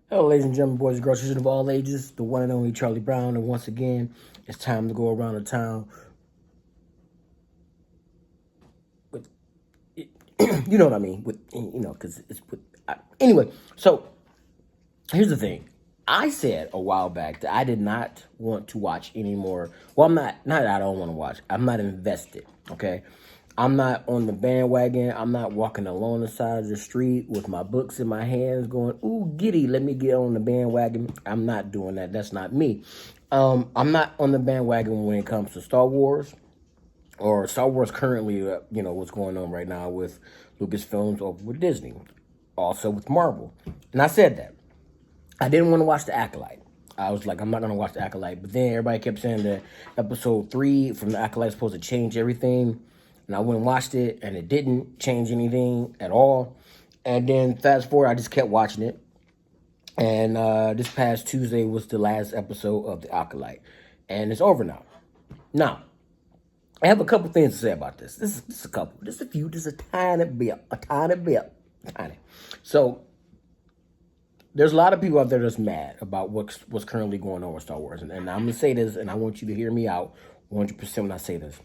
Hello, ladies and gentlemen, boys and girls, children of all ages, the one and only Kharlie Brown, and once again, it's time to go around the town with, you know what I mean, because it's with, anyway, so here's the thing. I said a while back that I did not want to watch anymore. Well, not that I don't want to watch. I'm not invested, okay? I'm not on the bandwagon. I'm not walking along the side of the street with my books in my hands going, ooh, giddy, let me get on the bandwagon. I'm not doing that. That's not me. I'm not on the bandwagon when it comes to Star Wars or Star Wars currently, what's going on right now with Lucasfilms over with Disney, also with Marvel. And I said that. I didn't want to watch The Acolyte. I was like, I'm not going to watch The Acolyte. But then everybody kept saying that episode 3 from The Acolyte is supposed to change everything. And I went and watched it, and it didn't change anything at all. And then fast forward, I just kept watching it. And this past Tuesday was the last episode of The Acolyte. And it's over now. Now, I have a couple things to say about this. This is a couple. Just a few. Just a tiny bit. Tiny. So, there's a lot of people out there that's mad about what's currently going on with Star Wars. And I'm going to say this, and I want you to hear me out 100% when I say this.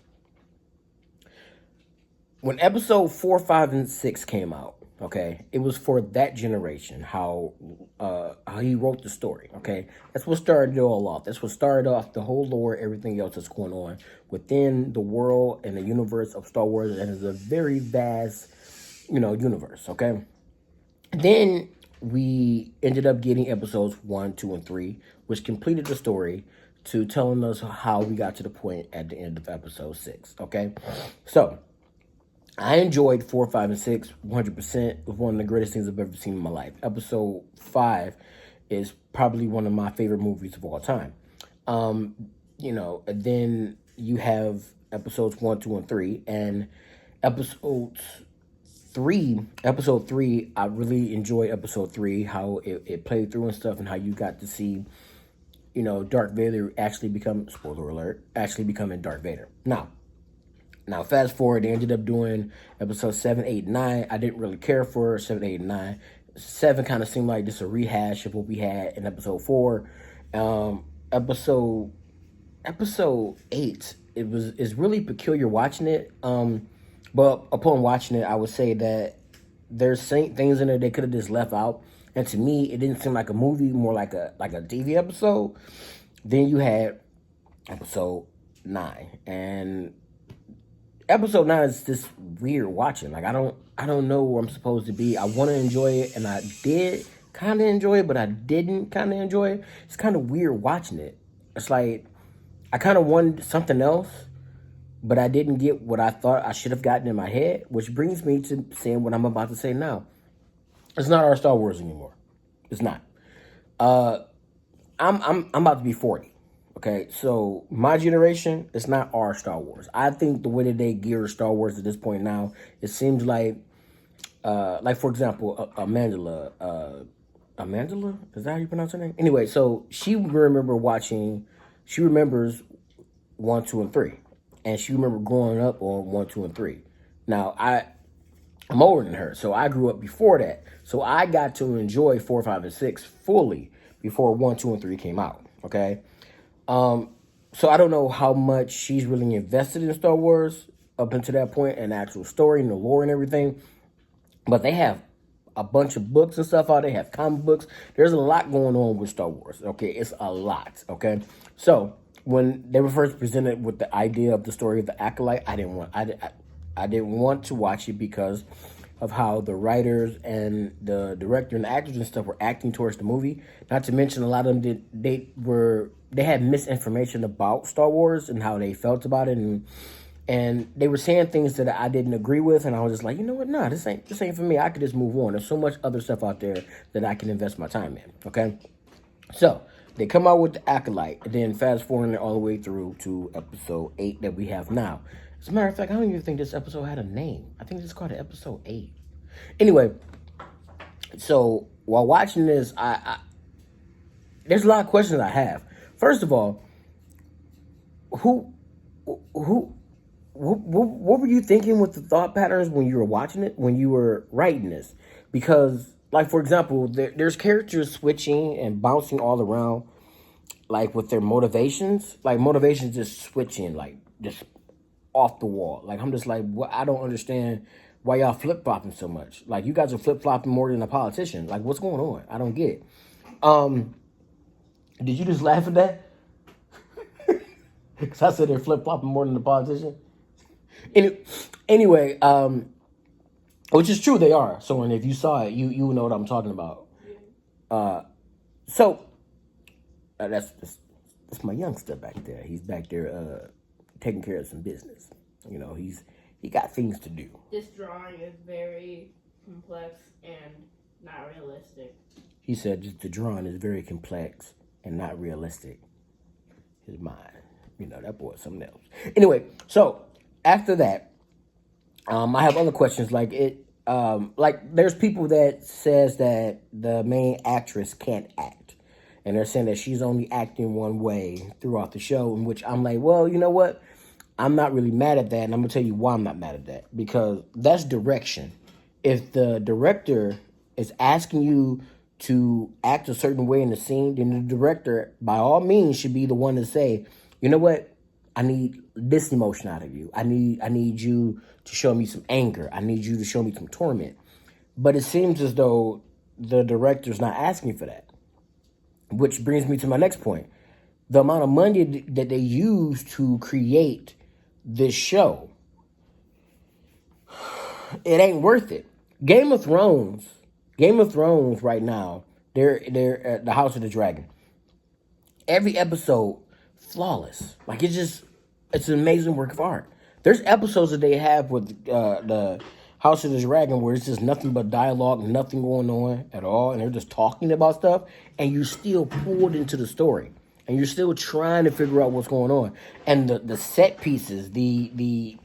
When episode 4, 5, and 6 came out, okay, it was for that generation, how he wrote the story, okay? That's what started it all off. That's what started off the whole lore, everything else that's going on within the world and the universe of Star Wars. And it's a very vast, universe, okay? Then we ended up getting episodes 1, 2, and 3, which completed the story to telling us how we got to the point at the end of episode 6, okay? So, I enjoyed 4, 5, and 6 100%. It was one of the greatest things I've ever seen in my life. Episode 5 is probably one of my favorite movies of all time. And then you have episodes 1, 2, and 3, and episodes episode 3, I really enjoy episode 3, how it played through and stuff, and how you got to see, Darth Vader actually become, spoiler alert, actually becoming Darth Vader. Now, fast forward, they ended up doing episode 7, 8, 9. I didn't really care for 7, 8, and 9. 7 kind of seemed like just a rehash of what we had in episode 4. Episode 8, it's really peculiar watching it. But upon watching it, I would say that there's things in there they could have just left out. And to me, it didn't seem like a movie, more like a TV episode. Then you had episode 9, and episode 9 is just weird watching. Like I don't know where I'm supposed to be. I want to enjoy it, and I did kind of enjoy it, but I didn't kind of enjoy it. It's kind of weird watching it. It's like I kind of wanted something else, but I didn't get what I thought I should have gotten in my head, which brings me to saying what I'm about to say now. It's not our Star Wars anymore. It's not. I'm about to be 40. Okay, so my generation, it's not our Star Wars. I think the way that they gear Star Wars at this point now, it seems like for example, Amandla, is that how you pronounce her name? Anyway, so she remembers 1, 2, and 3. And she remembered growing up on 1, 2, and 3. Now, I'm older than her, so I grew up before that. So I got to enjoy 4, 5, and 6 fully before 1, 2, and 3 came out, okay? So I don't know how much she's really invested in Star Wars up until that point, and the actual story and the lore and everything. But they have a bunch of books and stuff out. They have comic books. There's a lot going on with Star Wars, okay? It's a lot, okay? So when they were first presented with the idea of the story of the Acolyte, I didn't want to watch it because of how the writers and the director and the actors and stuff were acting towards the movie. Not to mention a lot of them they had misinformation about Star Wars and how they felt about it, and they were saying things that I didn't agree with, and I was just like, you know what, nah, this ain't for me. I could just move on. There's so much other stuff out there that I can invest my time in, okay? So they come out with the Acolyte, and then fast forwarding it all the way through to episode 8 that we have now. As a matter of fact, I don't even think this episode had a name. I think it's called episode 8. Anyway, so while watching this, I there's a lot of questions I have. First of all, what were you thinking with the thought patterns when you were watching it, when you were writing this? Because like for example, there's characters switching and bouncing all around, like with their motivations. Like motivations just switching, like just off the wall. Like I'm just like, what? I don't understand why y'all flip flopping so much. Like you guys are flip flopping more than a politician. Like what's going on? I don't get it. Did you just laugh at that? Because I said they're flip flopping more than a politician. Anyway, which is true, they are. So, and if you saw it, you know what I'm talking about. So that's my youngster back there. He's back there taking care of some business. You know, he got things to do. This drawing is very complex and not realistic. He said just the drawing is very complex and not realistic. His mind, you know, that boy's something else. Anyway, so after that, I have other questions like it. Like there's people that says that the main actress can't act, and they're saying that she's only acting one way throughout the show. In which I'm like, well, you know what? I'm not really mad at that, and I'm gonna tell you why I'm not mad at that, because that's direction. If the director is asking you to act a certain way in the scene, then the director, by all means, should be the one to say, you know what? I need this emotion out of you. I need you to show me some anger. I need you to show me some torment. But it seems as though the director's not asking for that. Which brings me to my next point. The amount of money that they use to create this show, it ain't worth it. Game of Thrones right now, they're at the House of the Dragon. Every episode, flawless. Like it's an amazing work of art. There's episodes that they have with the House of the Dragon where it's just nothing but dialogue, nothing going on at all, and they're just talking about stuff, and you're still pulled into the story, and you're still trying to figure out what's going on. And the set pieces, the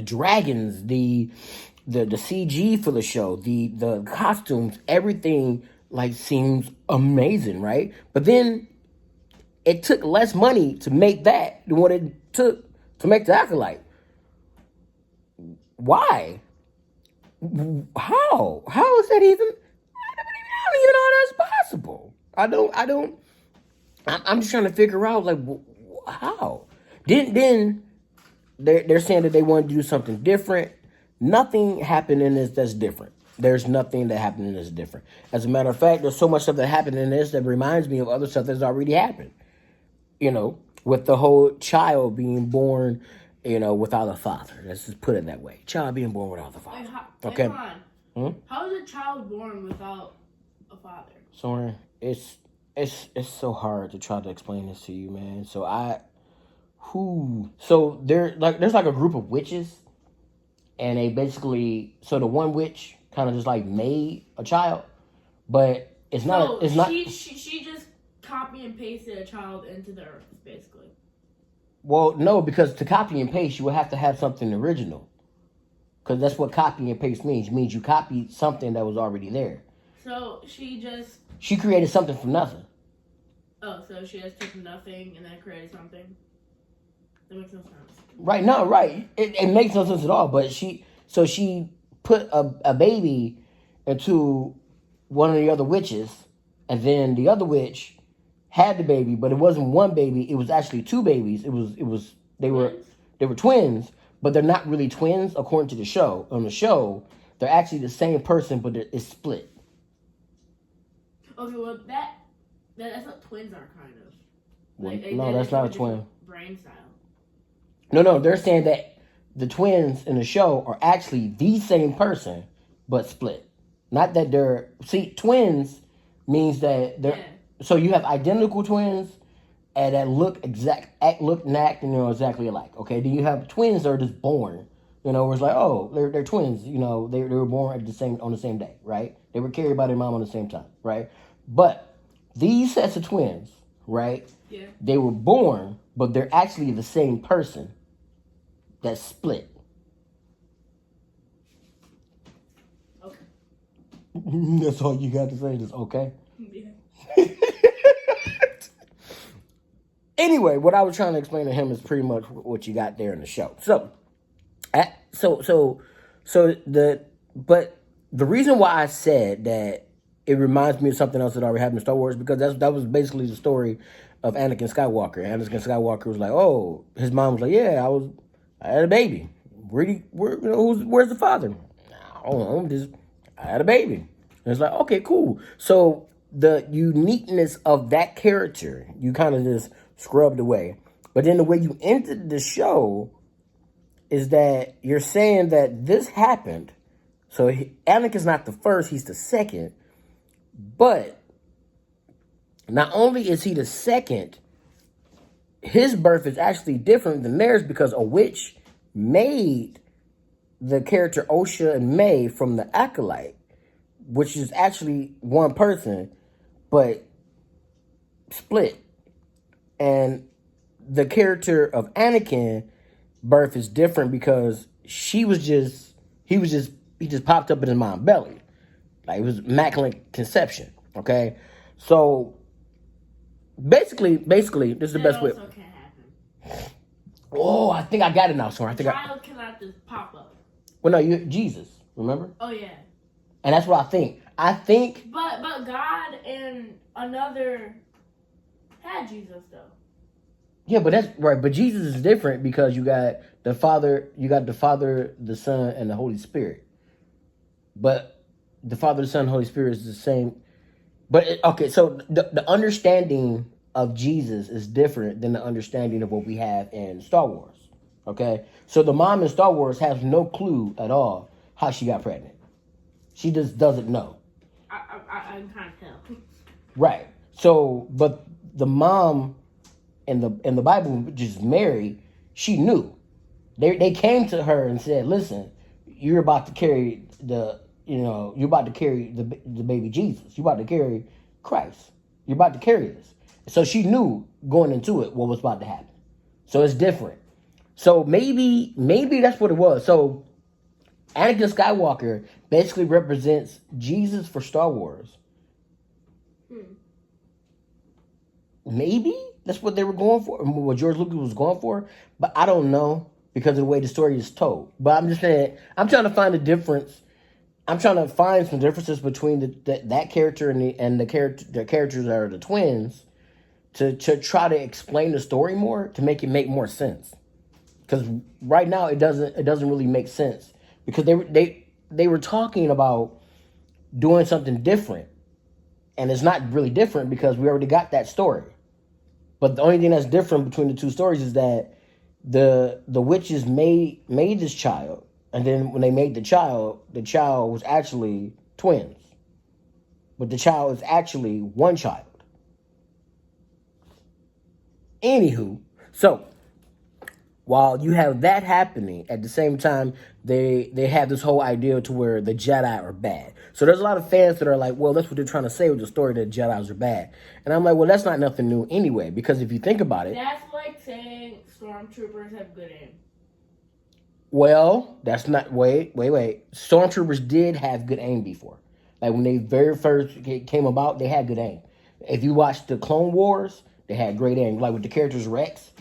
dragons, the CG for the show, the costumes, everything like seems amazing, right? But then it took less money to make that than what it took to make the Acolyte. Why? How? How is that even? I don't even know how that's possible. I'm just trying to figure out like how. Then they're saying that they want to do something different. Nothing happened in this that's different. There's nothing that happened in this different. As a matter of fact, there's so much stuff that happened in this that reminds me of other stuff that's already happened. You know, with the whole child being born, you know, without a father. Let's just put it that way. Child being born without a father. Okay. How is a child born without a father? Sorry, it's so hard to try to explain this to you, man. So there's like a group of witches, and they basically, so the one witch kind of just like made a child, but it's not. She just copy and pasted a child into the earth, basically. Well, no, because to copy and paste, you would have to have something original. Because that's what copy and paste means. It means you copied something that was already there. So she created something from nothing. Oh, so she just took nothing and then created something? That makes no sense. Right, no, right. It makes no sense at all. But she put a baby into one of the other witches, and then the other witch had the baby, but it wasn't one baby. It was actually two babies. They were twins, but they're not really twins according to the show. On the show, they're actually the same person, but it's split. Okay, well that's what twins are, kind of. Like, no, that's not a twin. Brain style. No, they're saying that the twins in the show are actually the same person, but split. Not that twins means that they're. Yeah. So you have identical twins and that look and act, and they're exactly alike. Okay, then you have twins that are just born. You know, where it's like, oh, they're twins. You know, they were born on the same day, right? They were carried by their mom on the same time, right? But these sets of twins, right? Yeah. They were born, but they're actually the same person that's split. Okay. That's all you got to say. Just okay. Yeah. Anyway, what I was trying to explain to him is pretty much what you got there in the show. But the reason why I said that it reminds me of something else that already happened in Star Wars, because that was basically the story of Anakin Skywalker. Anakin Skywalker was like, oh, his mom was like, yeah, I had a baby. Where's the father? I don't know, I had a baby. And it's like, okay, cool. So the uniqueness of that character, you kind of just scrubbed away. But then the way you ended the show is that you're saying that this happened. So Anakin's not the first, he's the second. But not only is he the second, his birth is actually different than theirs, because a witch made the character Osha and May from the acolyte, which is actually one person, but split. And the character of Anakin birth is different because he just popped up in his mom's belly. Like, it was immaculate conception. Okay? So basically, this is the best way. That also can't happen. Oh, I think I got it now, Soren. Child cannot just pop up. Well, no, you Jesus, remember? Oh yeah. And that's what I think. But God and another had Jesus though. Yeah, but that's right. But Jesus is different because you got the Father, the Son, and the Holy Spirit. But the Father, the Son, and the Holy Spirit is the same. But okay, so the understanding of Jesus is different than the understanding of what we have in Star Wars. Okay, so the mom in Star Wars has no clue at all how she got pregnant. She just doesn't know. I can kind of tell. Right. So, but the mom in the Bible, which is Mary, she knew. They came to her and said, "Listen, you're about to carry the baby Jesus. You're about to carry Christ. You're about to carry this." So she knew going into it what was about to happen. So it's different. So maybe that's what it was. So Anakin Skywalker basically represents Jesus for Star Wars. Maybe that's what they were going for, what George Lucas was going for. But I don't know, because of the way the story is told. But I'm just saying, I'm trying to find a difference. I'm trying to find some differences between that character and the characters that are the twins, to try to explain the story more, to make it make more sense. Because right now it doesn't really make sense, because they were talking about doing something different, and it's not really different because we already got that story. But the only thing that's different between the two stories is that the witches made this child, and then when they made the child was actually twins, but the child is actually one child. Anywho, so while you have that happening, at the same time, they have this whole idea to where the Jedi are bad. So there's a lot of fans that are like, well, that's what they're trying to say with the story, that Jedis are bad. And I'm like, well, that's not nothing new anyway, because if you think about it... That's like saying stormtroopers have good aim. Well, that's not... Wait. Stormtroopers did have good aim before. Like, when they very first came about, they had good aim. If you watch the Clone Wars, they had great aim. Like, with the characters Rex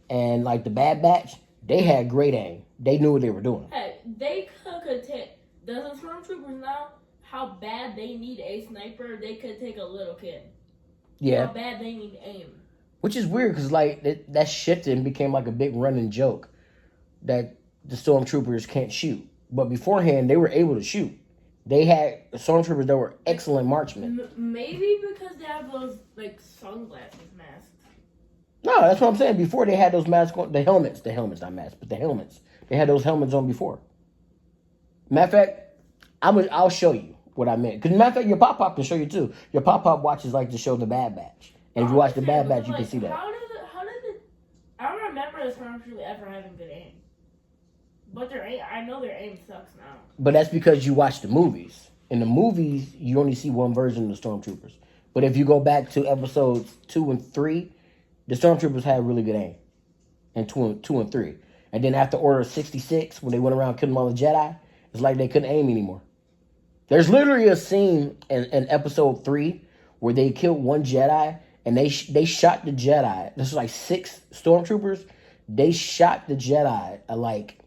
and, like, the Bad Batch, they had great aim. They knew what they were doing. Hey, they could take... Doesn't stormtroopers know how bad they need a sniper? They could take a little kid. Yeah. How bad they need aim. Which is weird, because, like, that shifted and became, like, a big running joke that the stormtroopers can't shoot. But beforehand, they were able to shoot. They had stormtroopers that were excellent marksmen. Maybe because they have those, like, sunglasses masks. No, that's what I'm saying. Before, they had those masks on. The helmets, not masks, but the helmets. They had those helmets on before. Matter of fact, I'll show you what I meant. Because matter of fact, your Pop can show you too. Your Pop watches like to show the Bad Batch. And if you watch the Bad Batch, you can see that. How did I don't remember the stormtroopers ever having good aim. But their aim, I know their aim sucks now. But that's because you watch the movies. In the movies, you only see one version of the stormtroopers. But if you go back to episodes 2 and 3, the stormtroopers had really good aim. In 2 and 3. And then after Order 66, when they went around killing all the Jedi, it's like they couldn't aim anymore. There's literally a scene in episode 3 where they killed one Jedi, and they shot the Jedi. This was like 6 stormtroopers. They shot the Jedi like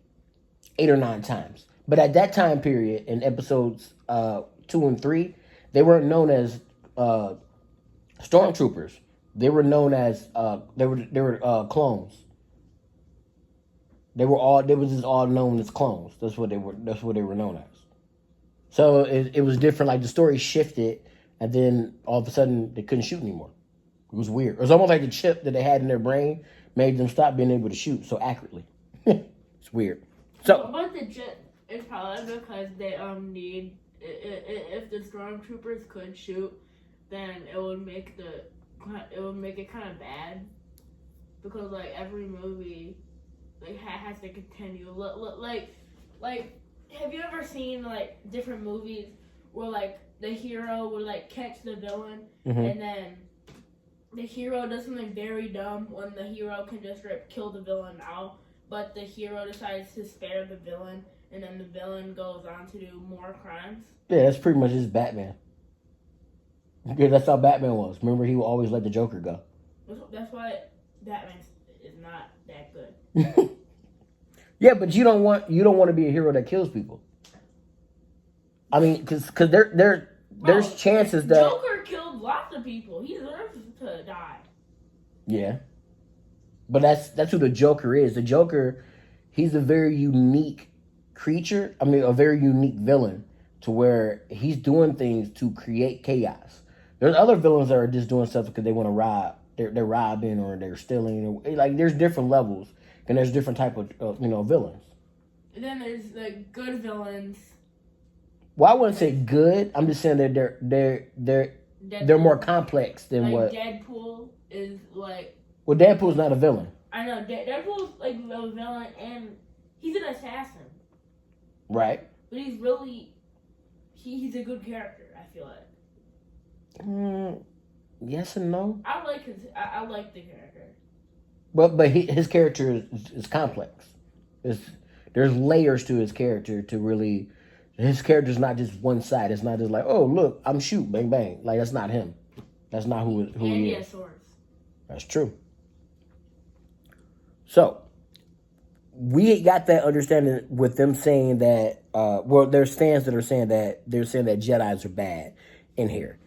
8 or 9 times. But at that time period, in episodes 2 and 3, They weren't known as stormtroopers. They were known as clones. They was just all known as clones. That's what they were. That's what they were known as. So it was different. Like the story shifted, and then all of a sudden they couldn't shoot anymore. It was weird. It was almost like the chip that they had in their brain made them stop being able to shoot so accurately. It's weird. So, but the jet is probably because they need if the stormtroopers could shoot, then it would make it kind of bad because like every movie like has to continue. Like have you ever seen like different movies where like the hero would like catch the villain and then the hero does something very dumb when the hero can just kill the villain out, but the hero decides to spare the villain, and then the villain goes on to do more crimes? Yeah, that's pretty much just Batman. Yeah, that's how Batman was. Remember, he would always let the Joker go. That's why Batman is not that good. Yeah, but you don't want to be a hero that kills people. I mean, because there's chances that Joker killed lots of people. He deserves to die. Yeah, but that's who the Joker is. The Joker, he's a very unique creature. I mean, a very unique villain to where he's doing things to create chaos. There's other villains that are just doing stuff because they want to rob. They're robbing or they're stealing. Or, like there's different levels and there's different type of villains. And then there's like good villains. Well, I wouldn't say good. I'm just saying that they're more complex than like what Deadpool is like. Well, Deadpool's not a villain. I know Deadpool's like a villain and he's an assassin. Right. But he's really he's a good character. I feel like. Yes and no. I like the character. But his character is complex. There's layers to his character to really. His character's not just one side. It's not just like, oh look, I'm shoot, bang bang. Like that's not him. That's not who he is. Swords. That's true. So we got that understanding with them saying that. Well, there's fans that are saying that Jedis are bad in here,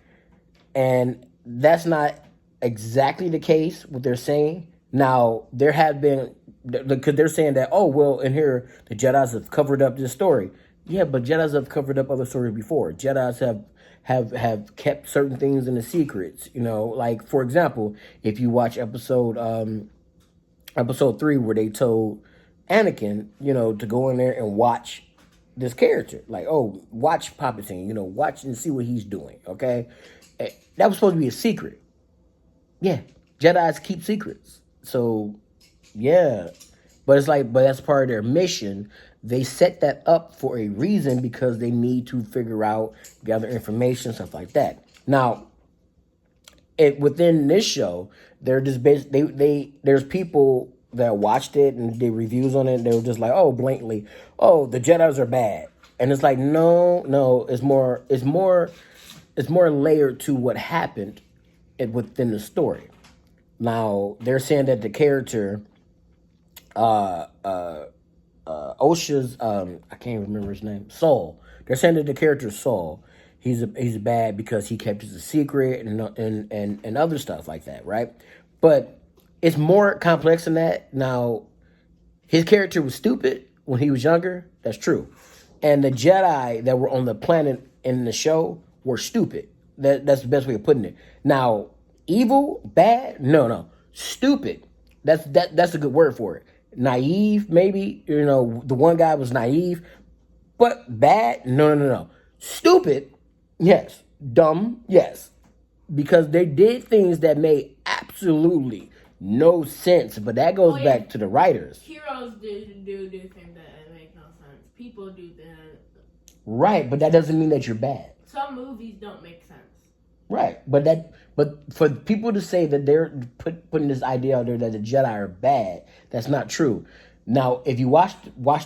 and that's not exactly the case. What they're saying now, there have been because they're saying that in here the Jedis have covered up this story. Yeah, but Jedis have covered up other stories before. Jedis have kept certain things in the secrets. Like for example, if you watch episode 3 where they told Anakin, to go in there and watch this character. Like, watch Palpatine, watch and see what he's doing, okay? That was supposed to be a secret. Yeah, Jedis keep secrets. So, yeah. But that's part of their mission. They set that up for a reason because they need to figure out, gather information, stuff like that. Now, within this show, they're just there's people that watched it and did reviews on it. And they were just like, blatantly, the Jedis are bad, and it's like, no, it's more layered to what happened within the story. Now they're saying that the character, Osha's, I can't remember his name, Saul. They're saying that the character Saul, he's bad because he kept it a secret and other stuff like that, right? But it's more complex than that. Now, his character was stupid when he was younger. That's true. And the Jedi that were on the planet in the show were stupid. That's the best way of putting it. Now, evil, bad, no. Stupid. That's a good word for it. Naive, maybe. The one guy was naive. But bad, no. Stupid, yes. Dumb, yes. Because they did things that made absolutely no sense, but that goes back to the writers. Heroes do things that make no sense. People do that. Right, but that doesn't mean that you're bad. Some movies don't make sense. Right, but for people to say that they're putting this idea out there that the Jedi are bad, that's not true. Now, if you watch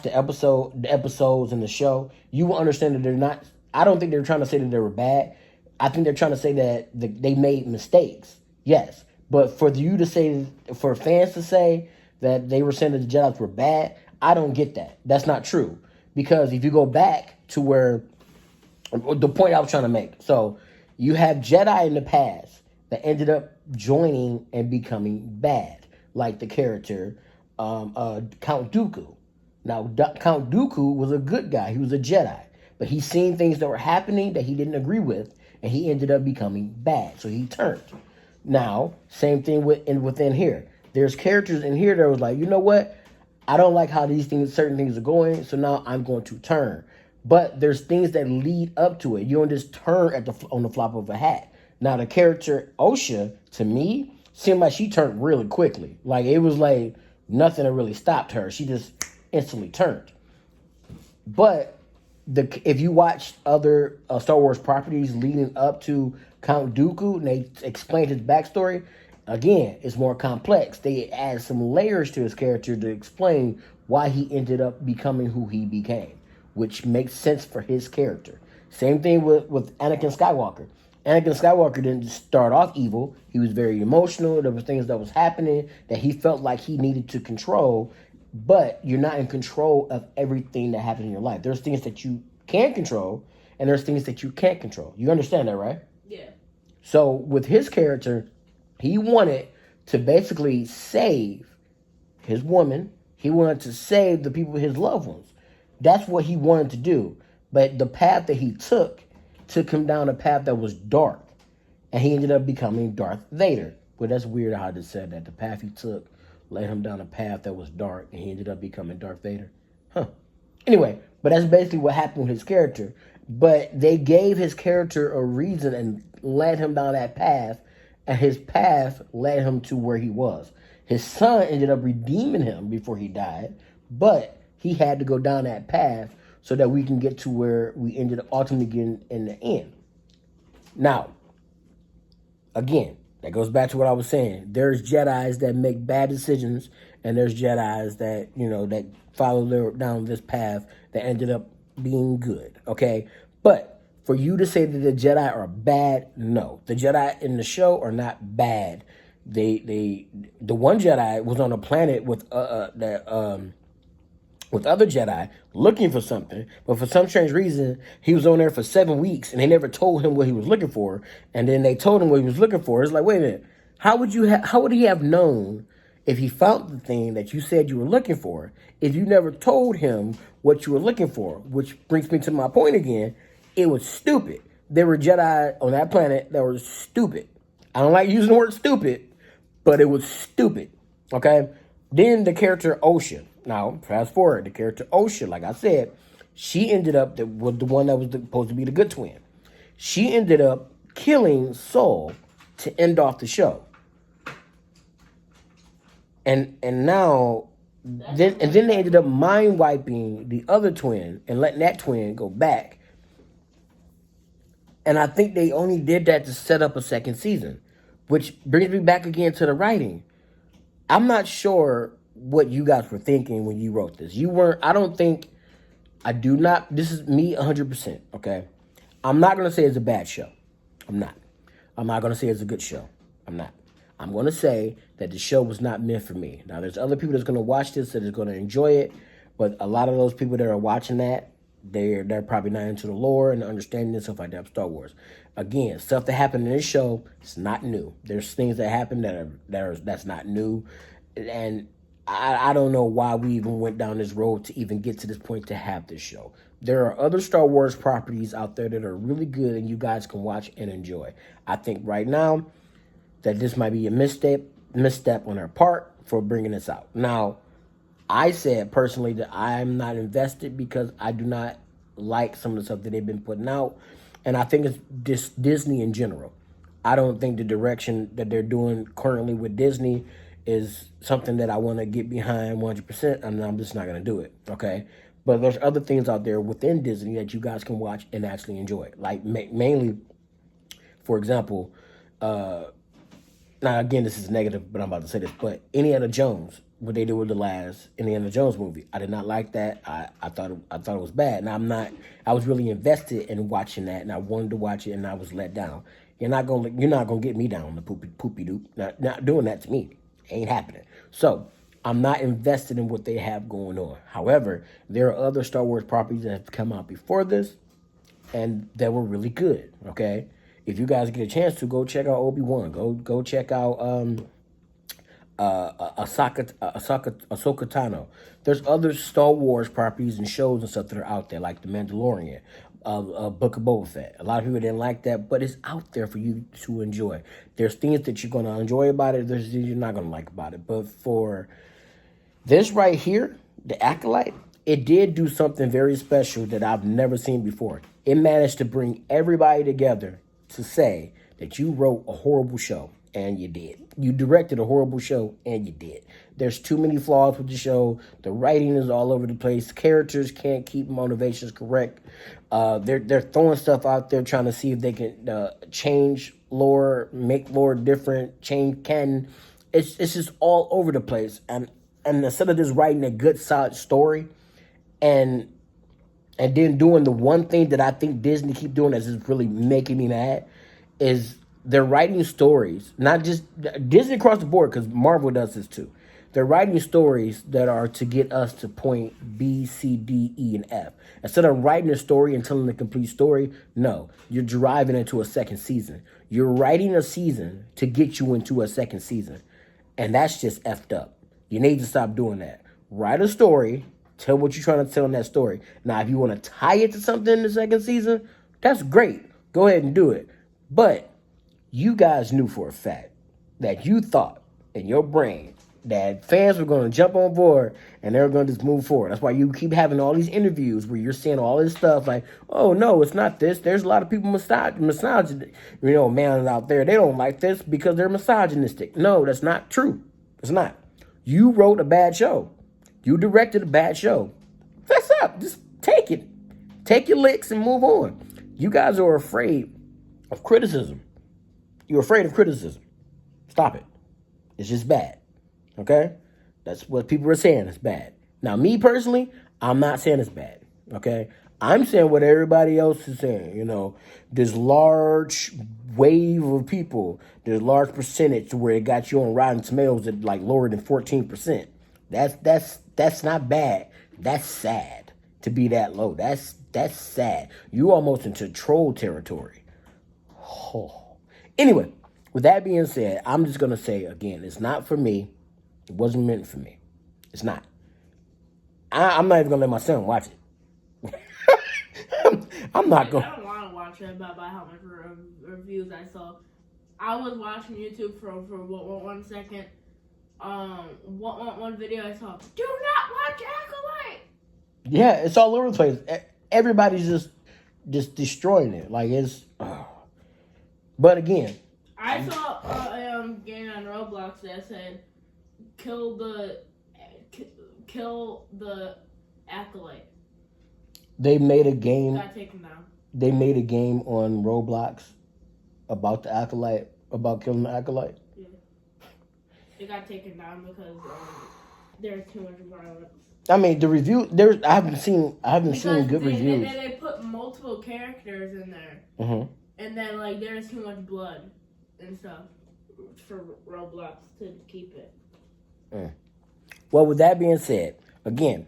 the episodes in the show, you will understand that they're not. I don't think they're trying to say that they were bad. I think they're trying to say that they made mistakes. Yes. But for fans to say that they were saying that the Jedi were bad, I don't get that. That's not true. Because if you go back to where the point I was trying to make. So You have Jedi in the past that ended up joining and becoming bad, like the character Count Dooku. Now, Count Dooku was a good guy. He was a Jedi, but he seen things that were happening that he didn't agree with, and he ended up becoming bad. So he turned. Now, same thing within here. There's characters in here that was like, you know what? I don't like how certain things are going, so now I'm going to turn. But there's things that lead up to it. You don't just turn on the flop of a hat. Now, the character Osha, to me, seemed like she turned really quickly. Like, it was like nothing that really stopped her. She just instantly turned. But if you watch other Star Wars properties leading up to Count Dooku, and they explained his backstory, again, it's more complex. They add some layers to his character to explain why he ended up becoming who he became, which makes sense for his character. Same thing with Anakin Skywalker. Anakin Skywalker didn't start off evil. He was very emotional. There was things that was happening that he felt like he needed to control, but you're not in control of everything that happens in your life. There's things that you can control, and there's things that you can't control. You understand that, right? Yeah. So with his character, he wanted to basically save his woman. He wanted to save the people, his loved ones. That's what he wanted to do. But the path that he took him down a path that was dark. And he ended up becoming Darth Vader. Well, that's weird how they said that. The path he took led him down a path that was dark, and he ended up becoming Darth Vader. Huh. Anyway, but that's basically what happened with his character. But they gave his character a reason and led him down that path, and his path led him to where he was. His son ended up redeeming him before he died, but he had to go down that path so that we can get to where we ended up ultimately getting in the end. Now, again, that goes back to what I was saying. There's Jedis that make bad decisions, and there's Jedis that, that follow down this path that ended up being good, okay? But for you to say that the Jedi are bad, no. The Jedi in the show are not bad. The one Jedi was on a planet with other Jedi looking for something, but for some strange reason, he was on there for 7 weeks, and they never told him what he was looking for. And then they told him what he was looking for. It's like, wait a minute, how would he have known if he found the thing that you said you were looking for if you never told him what you were looking for? Which brings me to my point again. It was stupid. There were Jedi on that planet that were stupid. I don't like using the word stupid, but it was stupid. Okay? Then the character Osha. Now, fast forward, the character Osha, like I said, she ended up with the one that was supposed to be the good twin. She ended up killing Saul to end off the show. And now, then they ended up mind wiping the other twin and letting that twin go back. And I think they only did that to set up a second season, which brings me back again to the writing. I'm not sure what you guys were thinking when you wrote this. This is me 100%, okay? I'm not going to say it's a bad show. I'm not. I'm not going to say it's a good show. I'm not. I'm going to say that the show was not meant for me. Now, there's other people that's going to watch this that is going to enjoy it, but a lot of those people that are watching that, they're probably not into the lore and understanding and stuff like that of Star Wars. Again, stuff that happened in this show, it's not new. There's things that happen that's not new, and I don't know why we even went down this road to even get to this point to have this show. There are other Star Wars properties out there that are really good and you guys can watch and enjoy. I think right now that this might be a misstep on our part for bringing this out. Now, I said personally that I'm not invested because I do not like some of the stuff that they've been putting out, and I think it's just Disney in general. I don't think the direction that they're doing currently with Disney is something that I want to get behind 100%, and I'm just not going to do it, okay? But there's other things out there within Disney that you guys can watch and actually enjoy. Like, mainly, for example, now, again, this is negative, but I'm about to say this, but Indiana Jones, what they did with the last Indiana Jones movie, I did not like that. I thought it was bad. Now, I was really invested in watching that, and I wanted to watch it, and I was let down. You're not gonna get me down on the poopy doop. Not doing that to me. Ain't happening. So I'm not invested in what they have going on. However, there are other Star Wars properties that have come out before this and that were really good, okay? if you guys get a chance to, go check out Obi-Wan. Go check out Ahsoka Tano. There's other Star Wars properties and shows and stuff that are out there, like The Mandalorian, Book of Boba Fett. A lot of people didn't like that, but it's out there for you to enjoy. There's things that you're going to enjoy about it. There's things you're not going to like about it. But for this right here, The Acolyte, it did do something very special that I've never seen before. It managed to bring everybody together to say that you wrote a horrible show, and you did. You directed a horrible show, and you did. There's too many flaws with the show. The writing is all over the place. Characters can't keep motivations correct. They're throwing stuff out there trying to see if they can change lore, make lore different, change canon. It's just all over the place. And instead of just writing a good, solid story, and then doing the one thing that I think Disney keep doing that's just really making me mad is they're writing stories, not just Disney across the board, because Marvel does this too. They're writing stories that are to get us to point B, C, D, E, and F. Instead of writing a story and telling the complete story, no, you're driving into a second season. You're writing a season to get you into a second season. And that's just effed up. You need to stop doing that. Write a story, tell what you're trying to tell in that story. Now, if you want to tie it to something in the second season, that's great. Go ahead and do it. But you guys knew for a fact that you thought in your brain that fans were going to jump on board and they were going to just move forward. That's why you keep having all these interviews where you're seeing all this stuff like, oh, no, it's not this. There's a lot of people misogynistic. Man out there, they don't like this because they're misogynistic. No, that's not true. It's not. You wrote a bad show. You directed a bad show. Fess up. Just take it. Take your licks and move on. You guys are afraid of criticism. You're afraid of criticism. Stop it. It's just bad. Okay? That's what people are saying. It's bad. Now, me personally, I'm not saying it's bad. Okay? I'm saying what everybody else is saying. This large wave of people, this large percentage to where it got you on Rotten Tomatoes at like lower than 14%. That's not bad. That's sad to be that low. That's sad. You almost into troll territory. Oh. Anyway, with that being said, I'm just going to say again, it's not for me. It wasn't meant for me. It's not. I'm not even going to let my son watch it. I'm not going to. I don't want to watch it by how much reviews I saw. I was watching YouTube for 1 second. One video I saw. Do not watch Acolyte. Yeah, it's all over the place. Everybody's just destroying it. Like it's. But again, I saw a game on Roblox that said, "Kill the Acolyte." They made a game. Got taken down. They made a game on Roblox about the Acolyte, about killing the Acolyte. Yeah. It got taken down because there's too much violence. I mean, the review I haven't seen good reviews. They put multiple characters in there, and then there's too much blood and stuff for Roblox to keep it. Well, with that being said, again,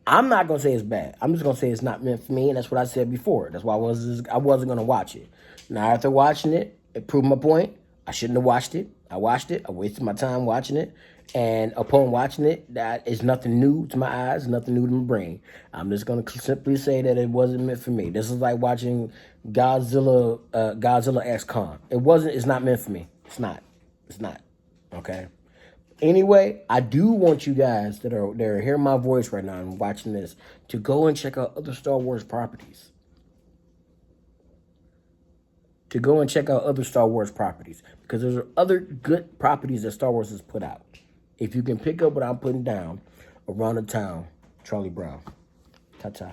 I'm not gonna say it's bad. I'm just gonna say it's not meant for me, and that's what I said before. That's why I wasn't gonna watch it. Now, after watching it, it proved my point. I shouldn't have watched it. I watched it. I wasted my time watching it. And upon watching it, that is nothing new to my eyes, nothing new to my brain. I'm just going to simply say that it wasn't meant for me. This is like watching Godzilla X Kong. It's not meant for me. It's not. Okay? Anyway, I do want you guys that are hearing my voice right now and watching this to go and check out other Star Wars properties. Because there's other good properties that Star Wars has put out. If you can pick up what I'm putting down, Around the Town, Kharlie Brown. Ta-ta.